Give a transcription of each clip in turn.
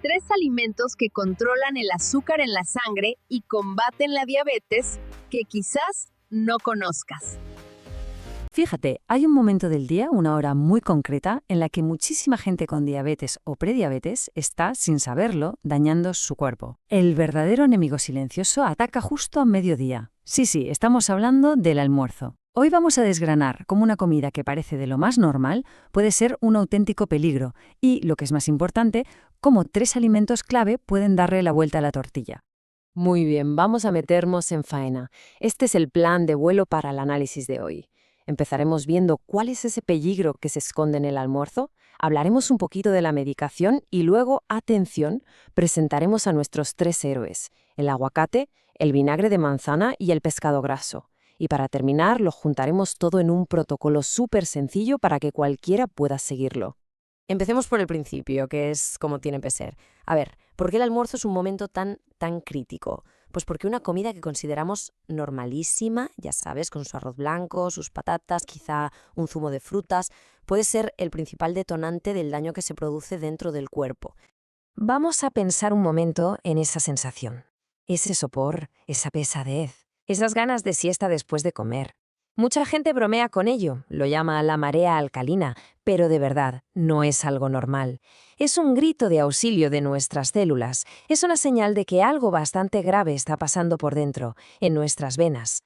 3 alimentos que controlan el azúcar en la sangre y combaten la diabetes que quizás no conozcas. Fíjate, hay un momento del día, una hora muy concreta, en la que muchísima gente con diabetes o prediabetes está, sin saberlo, dañando su cuerpo. El verdadero enemigo silencioso ataca justo a mediodía. Sí, estamos hablando del almuerzo. Hoy vamos a desgranar cómo una comida que parece de lo más normal puede ser un auténtico peligro y, lo que es más importante, cómo 3 alimentos clave pueden darle la vuelta a la tortilla. Muy bien, vamos a meternos en faena. Este es el plan de vuelo para el análisis de hoy. Empezaremos viendo cuál es ese peligro que se esconde en el almuerzo, hablaremos un poquito de la medicación y luego, atención, presentaremos a nuestros 3 héroes, el aguacate, el vinagre de manzana y el pescado graso. Y para terminar, lo juntaremos todo en un protocolo súper sencillo para que cualquiera pueda seguirlo. Empecemos por el principio, que es como tiene que ser. A ver, ¿por qué el almuerzo es un momento tan crítico? Pues porque una comida que consideramos normalísima, ya sabes, con su arroz blanco, sus patatas, quizá un zumo de frutas, puede ser el principal detonante del daño que se produce dentro del cuerpo. Vamos a pensar un momento en esa sensación, ese sopor, esa pesadez, esas ganas de siesta después de comer. Mucha gente bromea con ello, lo llama la marea alcalina, pero de verdad no es algo normal. Es un grito de auxilio de nuestras células, es una señal de que algo bastante grave está pasando por dentro, en nuestras venas.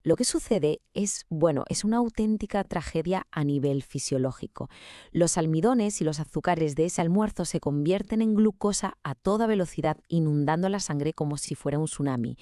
Lo que sucede es una auténtica tragedia a nivel fisiológico. Los almidones y los azúcares de ese almuerzo se convierten en glucosa a toda velocidad, inundando la sangre como si fuera un tsunami.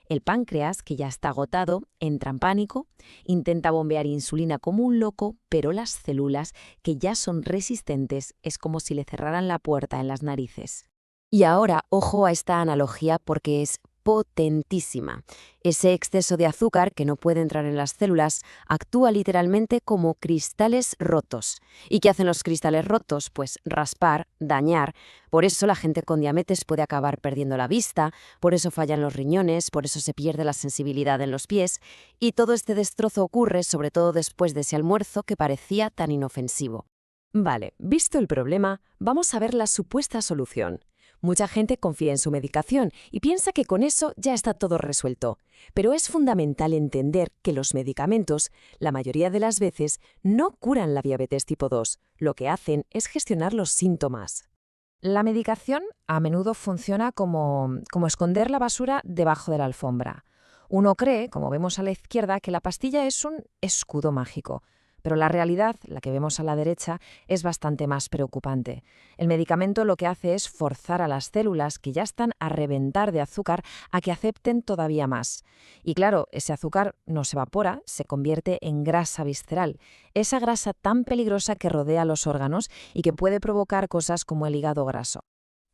El páncreas, que ya está agotado, entra en pánico, intenta bombear insulina como un loco, pero las células, que ya son resistentes, es como si le cerraran la puerta en las narices. Y ahora, ojo a esta analogía porque es potentísima. Ese exceso de azúcar que no puede entrar en las células actúa literalmente como cristales rotos. ¿Y qué hacen los cristales rotos? Pues raspar, dañar. Por eso la gente con diabetes puede acabar perdiendo la vista, por eso fallan los riñones, por eso se pierde la sensibilidad en los pies. Y todo este destrozo ocurre sobre todo después de ese almuerzo que parecía tan inofensivo. Vale, visto el problema, vamos a ver la supuesta solución. Mucha gente confía en su medicación y piensa que con eso ya está todo resuelto. Pero es fundamental entender que los medicamentos, la mayoría de las veces, no curan la diabetes tipo 2. Lo que hacen es gestionar los síntomas. La medicación a menudo funciona como esconder la basura debajo de la alfombra. Uno cree, como vemos a la izquierda, que la pastilla es un escudo mágico. Pero la realidad, la que vemos a la derecha, es bastante más preocupante. El medicamento lo que hace es forzar a las células que ya están a reventar de azúcar a que acepten todavía más. Y claro, ese azúcar no se evapora, se convierte en grasa visceral, esa grasa tan peligrosa que rodea los órganos y que puede provocar cosas como el hígado graso.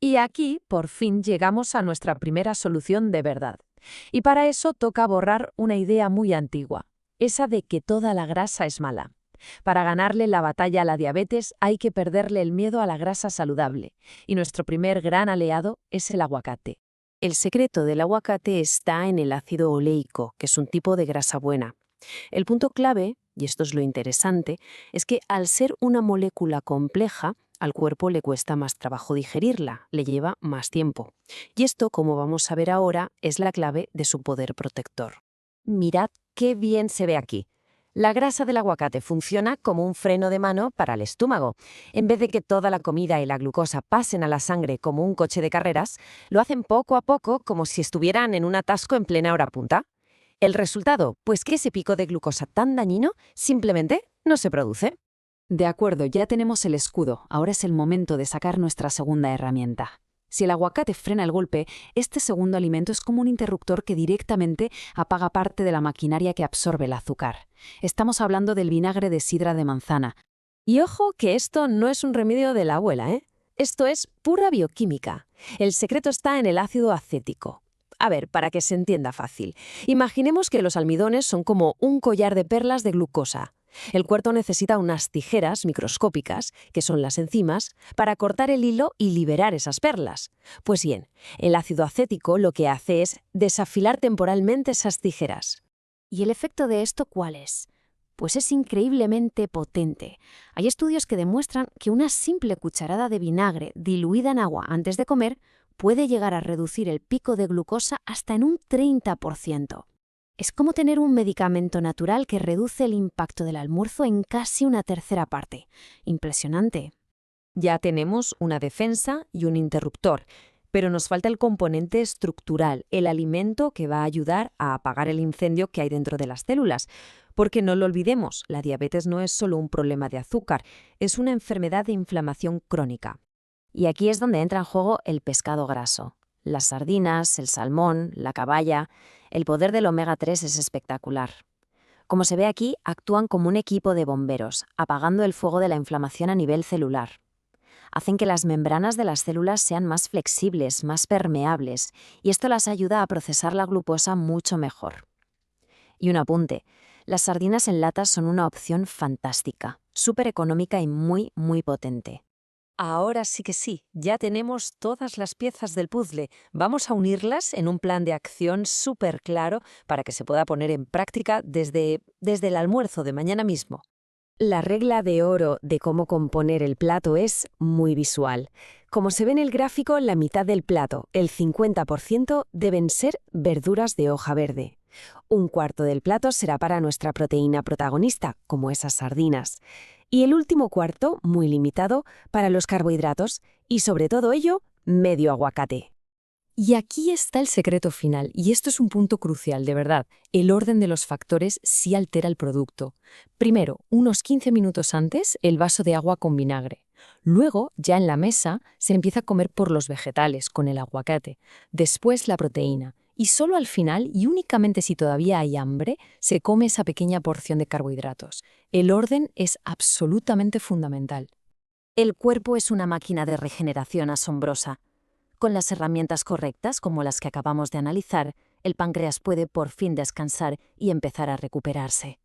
Y aquí, por fin, llegamos a nuestra primera solución de verdad. Y para eso toca borrar una idea muy antigua, esa de que toda la grasa es mala. Para ganarle la batalla a la diabetes hay que perderle el miedo a la grasa saludable, y nuestro primer gran aliado es el aguacate. El secreto del aguacate está en el ácido oleico, que es un tipo de grasa buena. El punto clave, y esto es lo interesante, es que al ser una molécula compleja, al cuerpo le cuesta más trabajo digerirla, le lleva más tiempo. Y esto, como vamos a ver ahora, es la clave de su poder protector. Mirad qué bien se ve aquí. La grasa del aguacate funciona como un freno de mano para el estómago. En vez de que toda la comida y la glucosa pasen a la sangre como un coche de carreras, lo hacen poco a poco como si estuvieran en un atasco en plena hora punta. ¿El resultado? Pues que ese pico de glucosa tan dañino simplemente no se produce. De acuerdo, ya tenemos el escudo, ahora es el momento de sacar nuestra segunda herramienta. Si el aguacate frena el golpe, este segundo alimento es como un interruptor que directamente apaga parte de la maquinaria que absorbe el azúcar. Estamos hablando del vinagre de sidra de manzana. Y ojo que esto no es un remedio de la abuela, ¿eh? Esto es pura bioquímica. El secreto está en el ácido acético. A ver, para que se entienda fácil. Imaginemos que los almidones son como un collar de perlas de glucosa. El cuerpo necesita unas tijeras microscópicas, que son las enzimas, para cortar el hilo y liberar esas perlas. Pues bien, el ácido acético lo que hace es desafilar temporalmente esas tijeras. ¿Y el efecto de esto cuál es? Pues es increíblemente potente. Hay estudios que demuestran que una simple cucharada de vinagre diluida en agua antes de comer puede llegar a reducir el pico de glucosa hasta en un 30%. Es como tener un medicamento natural que reduce el impacto del almuerzo en casi una tercera parte. Impresionante. Ya tenemos una defensa y un interruptor, pero nos falta el componente estructural, el alimento que va a ayudar a apagar el incendio que hay dentro de las células. Porque no lo olvidemos, la diabetes no es solo un problema de azúcar, es una enfermedad de inflamación crónica. Y aquí es donde entra en juego el pescado graso. Las sardinas, el salmón, la caballa. El poder del omega 3 es espectacular. Como se ve aquí, actúan como un equipo de bomberos, apagando el fuego de la inflamación a nivel celular. Hacen que las membranas de las células sean más flexibles, más permeables, y esto las ayuda a procesar la glucosa mucho mejor. Y un apunte, las sardinas en lata son una opción fantástica, súper económica y muy, muy potente. Ahora sí que sí, ya tenemos todas las piezas del puzzle. Vamos a unirlas en un plan de acción súper claro para que se pueda poner en práctica desde el almuerzo de mañana mismo. La regla de oro de cómo componer el plato es muy visual. Como se ve en el gráfico, la mitad del plato, el 50%, deben ser verduras de hoja verde. Un cuarto del plato será para nuestra proteína protagonista, como esas sardinas. Y el último cuarto, muy limitado, para los carbohidratos y sobre todo ello, medio aguacate. Y aquí está el secreto final, y esto es un punto crucial, de verdad. El orden de los factores sí altera el producto. Primero, unos 15 minutos antes, el vaso de agua con vinagre. Luego, ya en la mesa, se empieza a comer por los vegetales, con el aguacate. Después la proteína. Y solo al final, y únicamente si todavía hay hambre, se come esa pequeña porción de carbohidratos. El orden es absolutamente fundamental. El cuerpo es una máquina de regeneración asombrosa. Con las herramientas correctas, como las que acabamos de analizar, el páncreas puede por fin descansar y empezar a recuperarse.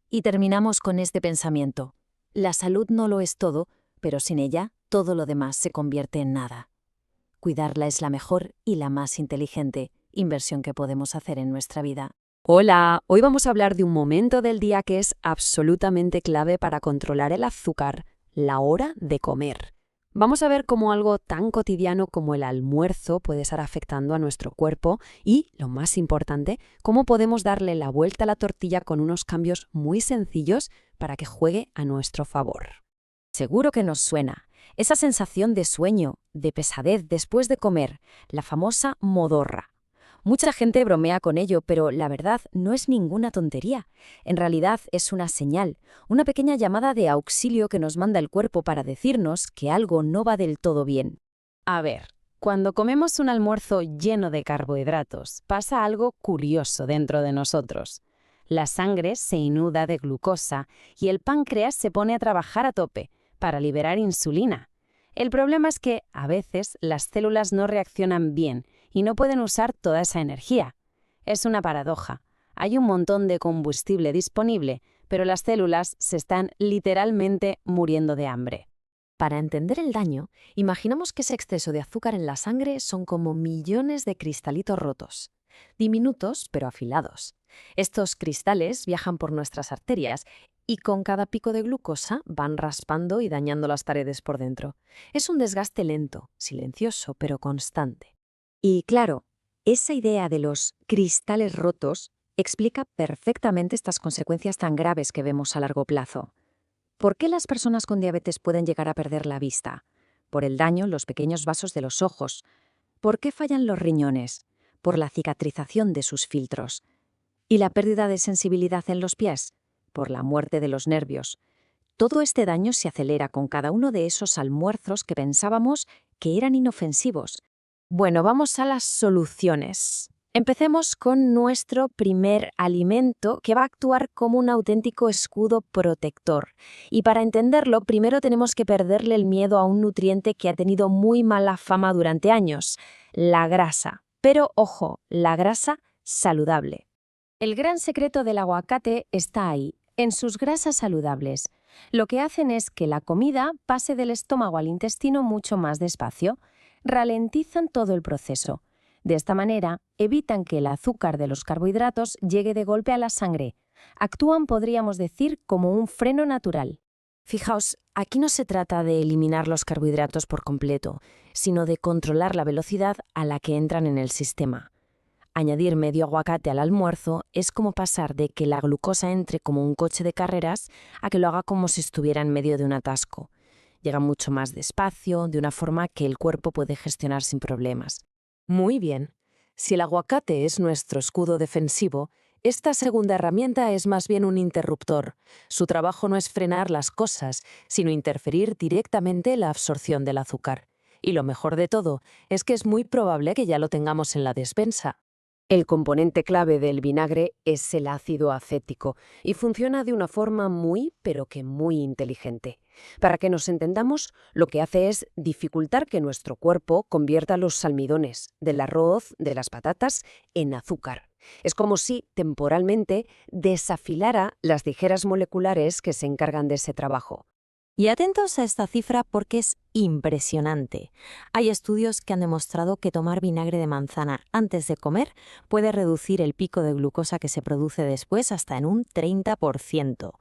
Y terminamos con este pensamiento. La salud no lo es todo, pero sin ella, todo lo demás se convierte en nada. Cuidarla es la mejor y la más inteligente inversión que podemos hacer en nuestra vida. Hola, hoy vamos a hablar de un momento del día que es absolutamente clave para controlar el azúcar, la hora de comer. Vamos a ver cómo algo tan cotidiano como el almuerzo puede estar afectando a nuestro cuerpo y, lo más importante, cómo podemos darle la vuelta a la tortilla con unos cambios muy sencillos para que juegue a nuestro favor. Seguro que nos suena. Esa sensación de sueño, de pesadez después de comer, la famosa modorra. Mucha gente bromea con ello, pero la verdad no es ninguna tontería. En realidad es una señal, una pequeña llamada de auxilio que nos manda el cuerpo para decirnos que algo no va del todo bien. A ver, cuando comemos un almuerzo lleno de carbohidratos, pasa algo curioso dentro de nosotros. La sangre se inunda de glucosa y el páncreas se pone a trabajar a tope para liberar insulina. El problema es que, a veces, las células no reaccionan bien y no pueden usar toda esa energía. Es una paradoja. Hay un montón de combustible disponible, pero las células se están literalmente muriendo de hambre. Para entender el daño, imaginamos que ese exceso de azúcar en la sangre son como millones de cristalitos rotos. Diminutos, pero afilados. Estos cristales viajan por nuestras arterias y con cada pico de glucosa van raspando y dañando las paredes por dentro. Es un desgaste lento, silencioso, pero constante. Y claro, esa idea de los cristales rotos explica perfectamente estas consecuencias tan graves que vemos a largo plazo. ¿Por qué las personas con diabetes pueden llegar a perder la vista? Por el daño en los pequeños vasos de los ojos. ¿Por qué fallan los riñones? Por la cicatrización de sus filtros. ¿Y la pérdida de sensibilidad en los pies? Por la muerte de los nervios. Todo este daño se acelera con cada uno de esos almuerzos que pensábamos que eran inofensivos. Bueno, vamos a las soluciones. Empecemos con nuestro primer alimento que va a actuar como un auténtico escudo protector. Y para entenderlo, primero tenemos que perderle el miedo a un nutriente que ha tenido muy mala fama durante años, la grasa. Pero ojo, la grasa saludable. El gran secreto del aguacate está ahí, en sus grasas saludables. Lo que hacen es que la comida pase del estómago al intestino mucho más despacio. Ralentizan todo el proceso. De esta manera, evitan que el azúcar de los carbohidratos llegue de golpe a la sangre, Actúan, podríamos decir, como un freno natural. Fijaos, aquí no se trata de eliminar los carbohidratos por completo, sino de controlar la velocidad a la que entran en el sistema. Añadir medio aguacate al almuerzo es como pasar de que la glucosa entre como un coche de carreras a que lo haga como si estuviera en medio de un atasco. Llega mucho más despacio, de una forma que el cuerpo puede gestionar sin problemas. Muy bien. Si el aguacate es nuestro escudo defensivo, esta segunda herramienta es más bien un interruptor. Su trabajo no es frenar las cosas, sino interferir directamente en la absorción del azúcar. Y lo mejor de todo es que es muy probable que ya lo tengamos en la despensa. El componente clave del vinagre es el ácido acético y funciona de una forma muy, pero que muy inteligente. Para que nos entendamos, lo que hace es dificultar que nuestro cuerpo convierta los almidones del arroz, de las patatas, en azúcar. Es como si, temporalmente, desafilara las tijeras moleculares que se encargan de ese trabajo. Y atentos a esta cifra porque es impresionante. Hay estudios que han demostrado que tomar vinagre de manzana antes de comer puede reducir el pico de glucosa que se produce después hasta en un 30%.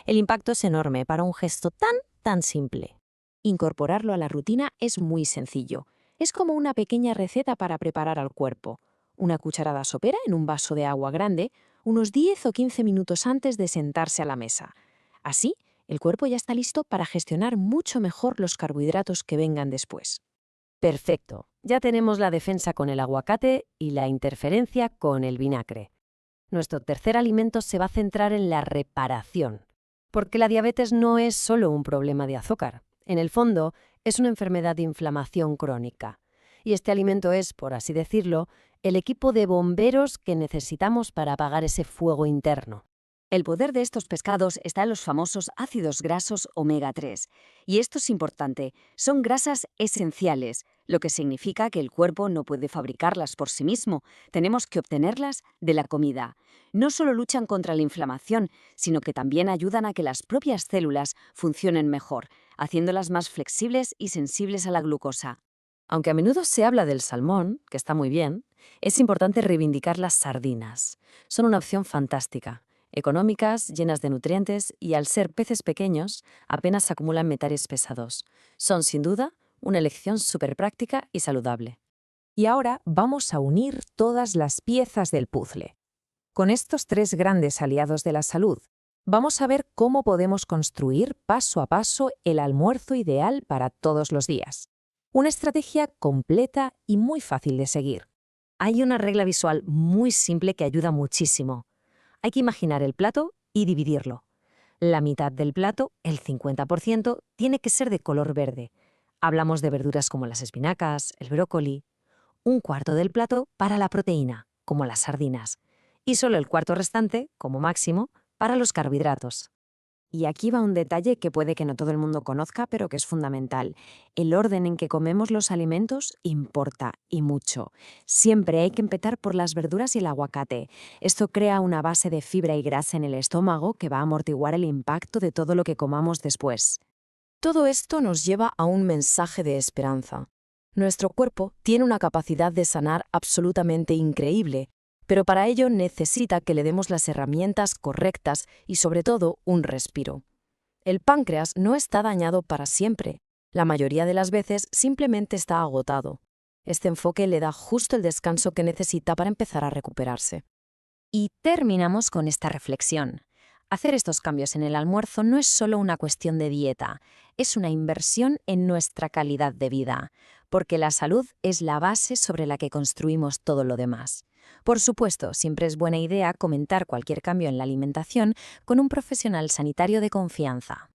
El impacto es enorme para un gesto tan simple. Incorporarlo a la rutina es muy sencillo. Es como una pequeña receta para preparar al cuerpo. Una cucharada sopera en un vaso de agua grande, unos 10 o 15 minutos antes de sentarse a la mesa. Así, el cuerpo ya está listo para gestionar mucho mejor los carbohidratos que vengan después. Perfecto. Ya tenemos la defensa con el aguacate y la interferencia con el vinagre. Nuestro tercer alimento se va a centrar en la reparación, porque la diabetes no es solo un problema de azúcar. En el fondo, es una enfermedad de inflamación crónica. Y este alimento es, por así decirlo, el equipo de bomberos que necesitamos para apagar ese fuego interno. El poder de estos pescados está en los famosos ácidos grasos omega 3. Y esto es importante, son grasas esenciales, lo que significa que el cuerpo no puede fabricarlas por sí mismo, tenemos que obtenerlas de la comida. No solo luchan contra la inflamación, sino que también ayudan a que las propias células funcionen mejor, haciéndolas más flexibles y sensibles a la glucosa. Aunque a menudo se habla del salmón, que está muy bien, es importante reivindicar las sardinas. Son una opción fantástica. Económicas, llenas de nutrientes y al ser peces pequeños, apenas acumulan metales pesados. Son, sin duda, una elección súper práctica y saludable. Y ahora vamos a unir todas las piezas del puzzle. Con estos tres grandes aliados de la salud, vamos a ver cómo podemos construir paso a paso el almuerzo ideal para todos los días. Una estrategia completa y muy fácil de seguir. Hay una regla visual muy simple que ayuda muchísimo. Hay que imaginar el plato y dividirlo. La mitad del plato, el 50%, tiene que ser de color verde. Hablamos de verduras como las espinacas, el brócoli. Un cuarto del plato para la proteína, como las sardinas. Y solo el cuarto restante, como máximo, para los carbohidratos. Y aquí va un detalle que puede que no todo el mundo conozca, pero que es fundamental. El orden en que comemos los alimentos importa, y mucho. Siempre hay que empezar por las verduras y el aguacate. Esto crea una base de fibra y grasa en el estómago que va a amortiguar el impacto de todo lo que comamos después. Todo esto nos lleva a un mensaje de esperanza. Nuestro cuerpo tiene una capacidad de sanar absolutamente increíble, pero para ello necesita que le demos las herramientas correctas y, sobre todo, un respiro. El páncreas no está dañado para siempre. La mayoría de las veces simplemente está agotado. Este enfoque le da justo el descanso que necesita para empezar a recuperarse. Y terminamos con esta reflexión. Hacer estos cambios en el almuerzo no es solo una cuestión de dieta, es una inversión en nuestra calidad de vida, porque la salud es la base sobre la que construimos todo lo demás. Por supuesto, siempre es buena idea comentar cualquier cambio en la alimentación con un profesional sanitario de confianza.